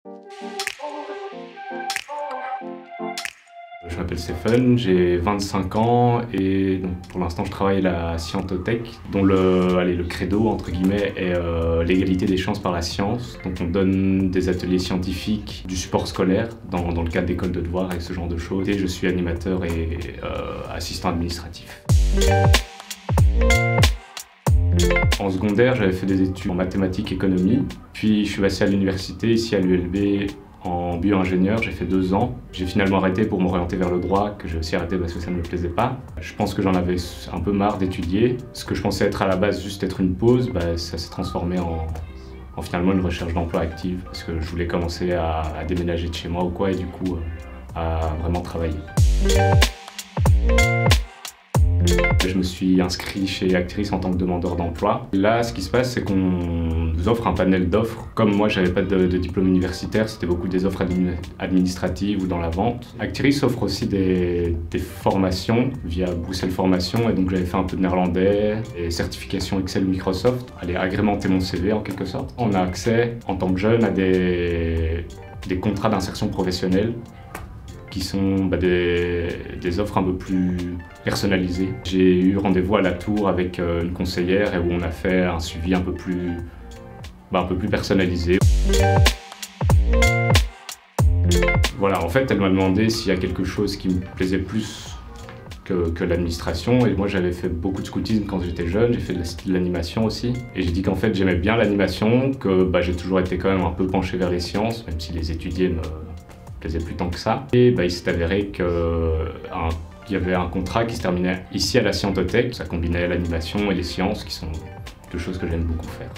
Je m'appelle Stephen, j'ai 25 ans et donc pour l'instant je travaille à la Scientotech dont le credo entre guillemets est l'égalité des chances par la science. Donc on donne des ateliers scientifiques, du support scolaire dans le cadre d'écoles de devoirs et ce genre de choses. Et je suis animateur et assistant administratif. En secondaire, j'avais fait des études en mathématiques et économie, puis je suis passé à l'université ici à l'ULB en bio-ingénieur, j'ai fait 2 ans. J'ai finalement arrêté pour m'orienter vers le droit, que j'ai aussi arrêté parce que ça ne me plaisait pas. Je pense que j'en avais un peu marre d'étudier. Ce que je pensais être à la base juste être une pause, ça s'est transformé en finalement une recherche d'emploi active, parce que je voulais commencer à déménager de chez moi ou quoi, et du coup à vraiment travailler. Je me suis inscrit chez Actrice en tant que demandeur d'emploi. Là, ce qui se passe, c'est qu'on nous offre un panel d'offres. Comme moi, j'avais pas de diplôme universitaire, c'était beaucoup des offres administratives ou dans la vente. Actrice offre aussi des formations via Bruxelles Formation, et donc j'avais fait un peu de néerlandais et certification Excel Microsoft. Aller agrémenter mon CV en quelque sorte. On a accès, en tant que jeune, à des contrats d'insertion professionnelle qui sont des offres un peu plus personnalisées. J'ai eu rendez-vous à la Tour avec une conseillère et où on a fait un suivi un peu plus personnalisé. Voilà, en fait, elle m'a demandé s'il y a quelque chose qui me plaisait plus que l'administration, et moi j'avais fait beaucoup de scoutisme quand j'étais jeune, j'ai fait de l'animation aussi, et j'ai dit qu'en fait j'aimais bien l'animation, que j'ai toujours été quand même un peu penché vers les sciences, même si les étudier me plaisait plus tant que ça. Et il s'est avéré qu'il y avait un contrat qui se terminait ici à la Scientotech. Ça combinait l'animation et les sciences, qui sont deux choses que j'aime beaucoup faire.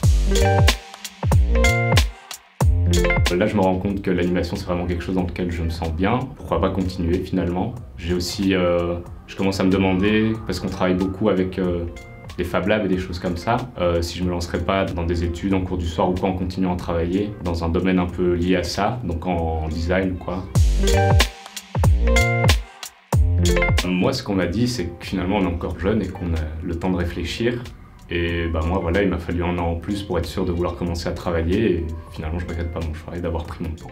Là, je me rends compte que l'animation, c'est vraiment quelque chose dans lequel je me sens bien. Pourquoi pas continuer finalement? J'ai aussi, je commence à me demander, parce qu'on travaille beaucoup avec des Fab Labs et des choses comme ça, si je me lancerais pas dans des études en cours du soir ou quoi en continuant à travailler dans un domaine un peu lié à ça, donc en design ou quoi. Moi, ce qu'on m'a dit, c'est que finalement on est encore jeune et qu'on a le temps de réfléchir. Et moi, voilà, il m'a fallu 1 an en plus pour être sûr de vouloir commencer à travailler, et finalement je regrette pas mon choix et d'avoir pris mon temps.